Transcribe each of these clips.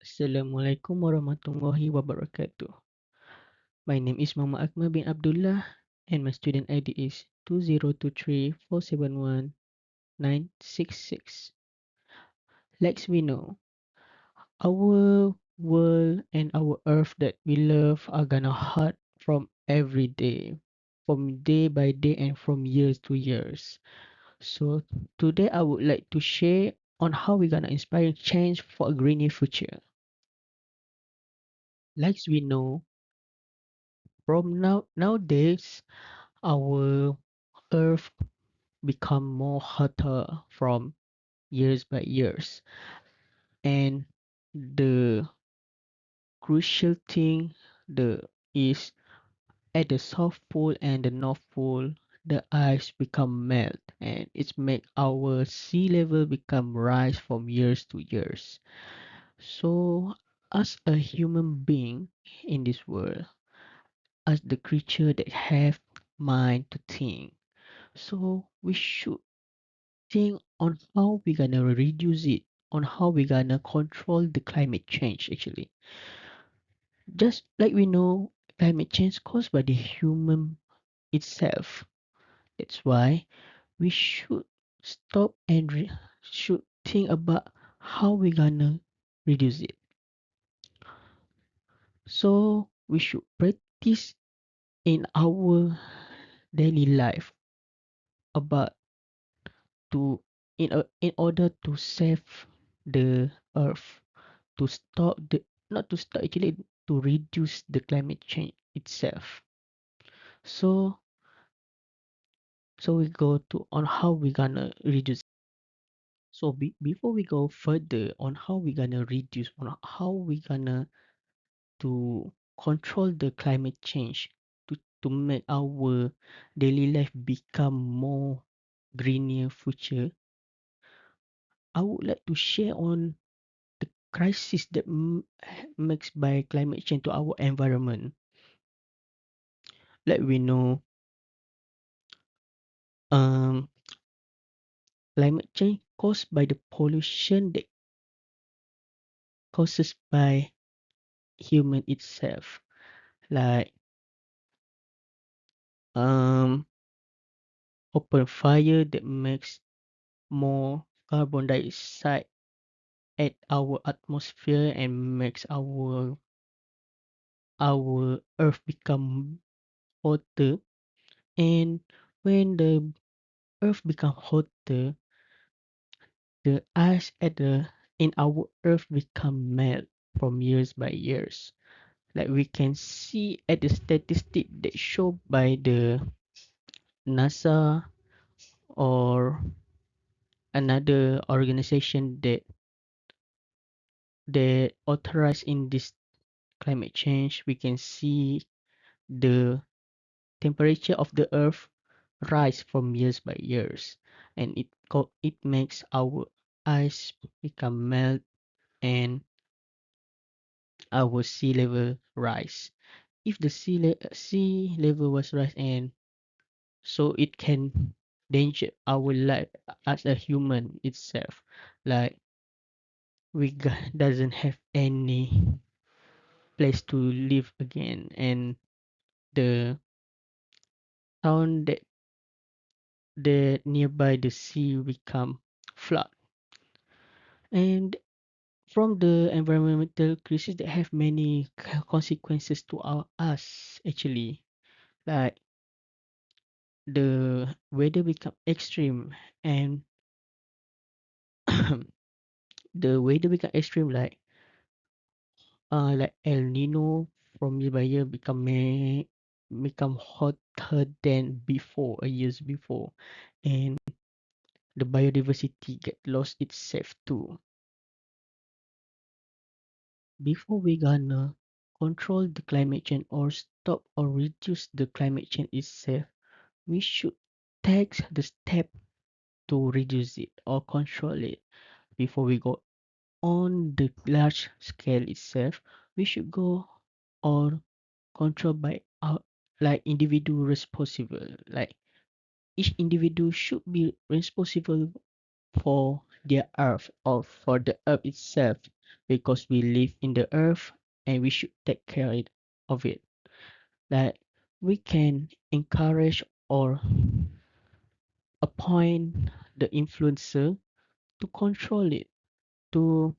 Assalamualaikum warahmatullahi wabarakatuh. My name is Muhammad Akmal bin Abdullah and my student ID is 2023471966. Like we know, our world and our earth that we love are gonna hurt from every day, from day by day and from years to years. So today I would like to share on how we're gonna inspire change for a greener future. Like we know, from nowadays our earth become more hotter from years by years, and the crucial thing the is at the south pole and the north pole the ice become melt, and it's make our sea level become rise from years to years. So as a human being in this world, as the creature that have mind to think, so we should think on how we gonna reduce it, on how we gonna control the climate change actually. Just like we know, climate change caused by the human itself. That's why we should stop and should think about how we gonna reduce it. So we should practice in our daily life about to in order to save the earth, to stop the not to stop actually to reduce the climate change itself. So we go to on how we gonna reduce. So before we go further on how we gonna reduce, on how we gonna to control the climate change, to make our daily life become more greener future, I would like to share on the crisis that makes by climate change to our environment. Like we know, um, climate change caused by the pollution that causes by human itself, like um, open fire that makes more carbon dioxide at our atmosphere and makes our earth become hotter. And when the earth become hotter, the ice at the in our earth become melt from years by years. Like we can see at the statistic that show by the NASA or another organization that authorized in this climate change, we can see the temperature of the earth rise from years by years, and it makes our ice become melt and our sea level rise. If the sea level was rise, and so it can danger our life as a human itself, like doesn't have any place to live again, and the town that nearby the sea become flood. And from the environmental crisis that have many consequences to us actually, like the weather become extreme, and the weather become extreme like El Nino from year by year become hotter than before a years before, and the biodiversity get lost itself too. Before we gonna control the climate change or stop or reduce the climate change itself, we should take the step to reduce it or control it. Before we go on the large scale itself, we should go or control by our like individual responsible. Like each individual should be responsible for their earth or for the earth itself. because we live in the earth and we should take care of it. Like we can encourage or appoint the influencer to control it, to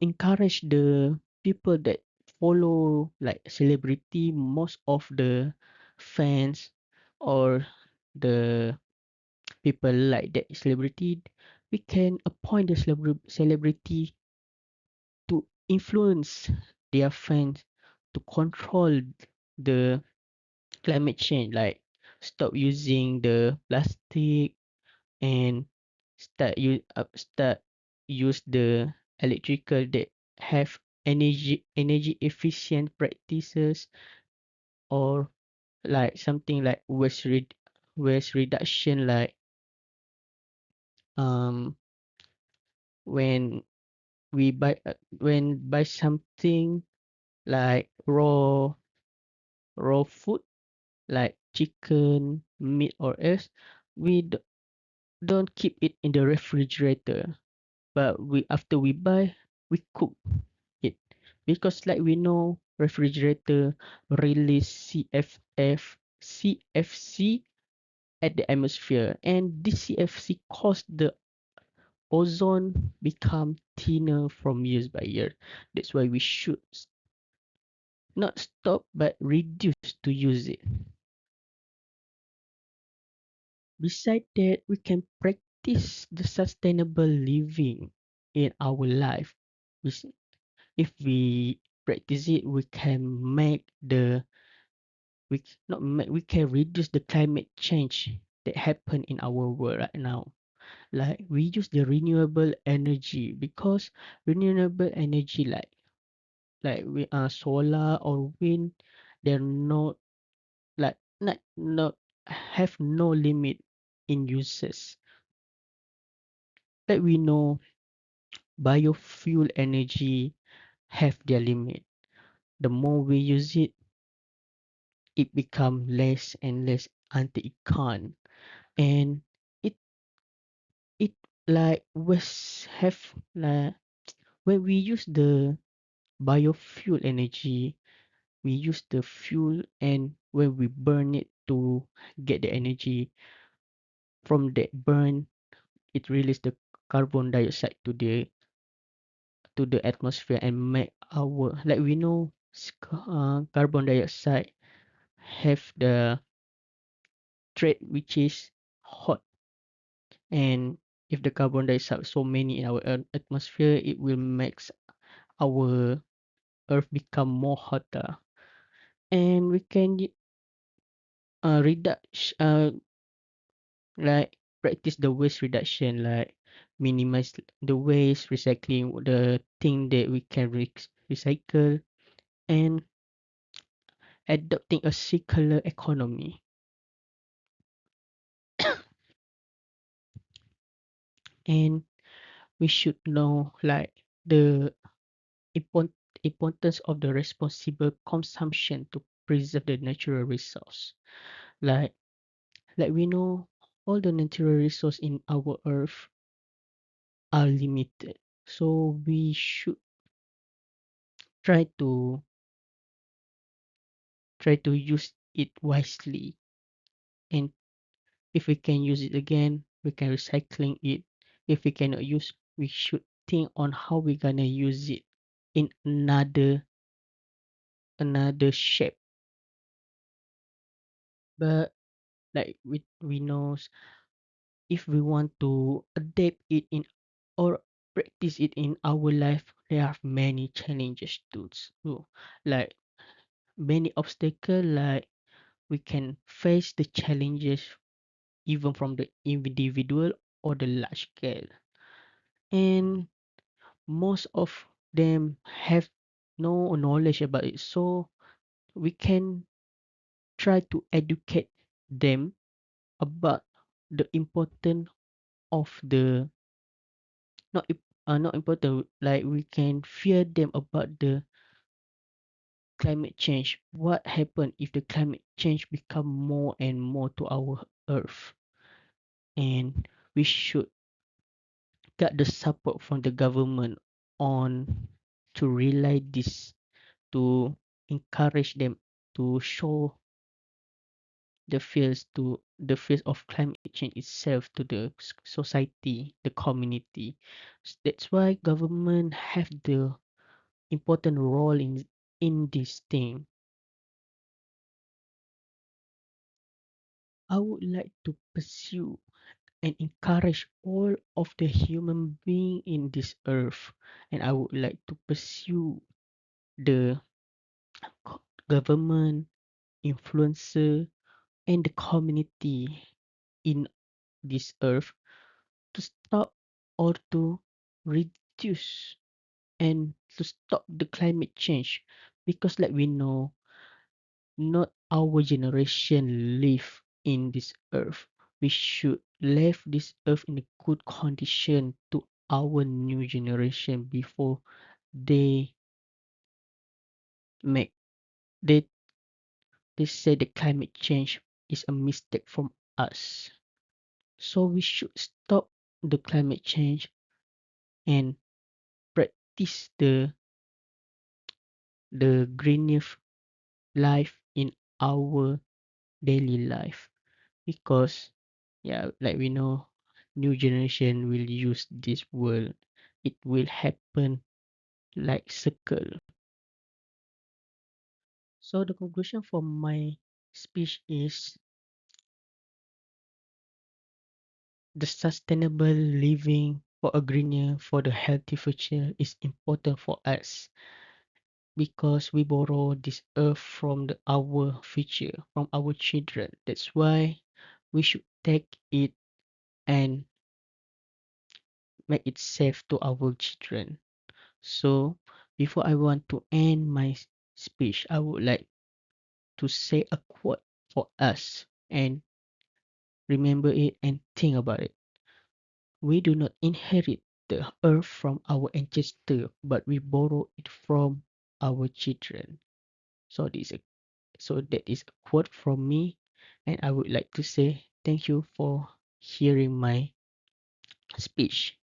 encourage the people that follow like celebrity. Most of the fans or the people like that celebrity, we can appoint the celebrity to influence their fans to control the climate change, like stop using the plastic and start use the electrical that have energy efficient practices, or like something like waste reduction, like um when when buy something like raw food like chicken, meat or eggs, we don't keep it in the refrigerator, but we after we buy, we cook it, because like we know refrigerator release CFC at the atmosphere, and this CFC cause the ozone become thinner from years by year. That's why we should not stop but reduce to use it. Beside that, we can practice the sustainable living in our life. If we practice it, we can make the we not make, we can reduce the climate change that happen in our world right now. Like we use the renewable energy, because renewable energy like we solar or wind, they're not like not have no limit in uses. Like we know biofuel energy have their limit. The more we use it, it become less and less anti-econ, and it it like was have like when we use the biofuel energy, we use the fuel, and when we burn it to get the energy from that burn, it release the carbon dioxide to the atmosphere and make our, like we know carbon dioxide have the trait which is hot, and if the carbon dioxide so many in our atmosphere, it will make our earth become more hotter. And we can reduce like practice the waste reduction, like minimize the waste, recycling the thing that we can recycle, and adopting a circular economy. And we should know like the import- importance of the responsible consumption to preserve the natural resource. like like we know all the natural resource in our earth are limited, so we should try to use it wisely. And if we can use it again, we can recycling it. If we cannot use, we should think on how we gonna use it in another shape. But like we know, if we want to adapt it in or practice it in our life, there are many challenges too. So, like many obstacles, like we can face the challenges even from the individual or the large scale. And most of them have no knowledge about it. So we can try to educate them about the importance of the not important, like we can fear them about the climate change. What happen if the climate change become more and more to our earth? And we should get the support from the government on to realize this, to encourage them to show the fears of climate change itself to the society, the community. That's why government have the important role in this thing. I would like to pursue and encourage all of the human being in this earth, and I would like to pursue the government, influencer, and the community in this earth to stop or to reduce and to stop the climate change, because like we know, not our generation live in this earth. We should leave this earth in a good condition to our new generation before they make they they say the climate change is a mistake from us. So we should stop the climate change and practice the greener life in our daily life, because yeah, like we know, new generation will use this world, it will happen like circle. So the conclusion for my speech is the sustainable living for a greener, for the healthy future is important for us, because we borrow this earth from our future, from our children. That's why we should take it and make it safe to our children. So, before I want to end my speech, I would like to say a quote for us and remember it and think about it. We do not inherit the earth from our ancestors, but we borrow it from our children. So that is a quote from me, and I would like to say thank you for hearing my speech.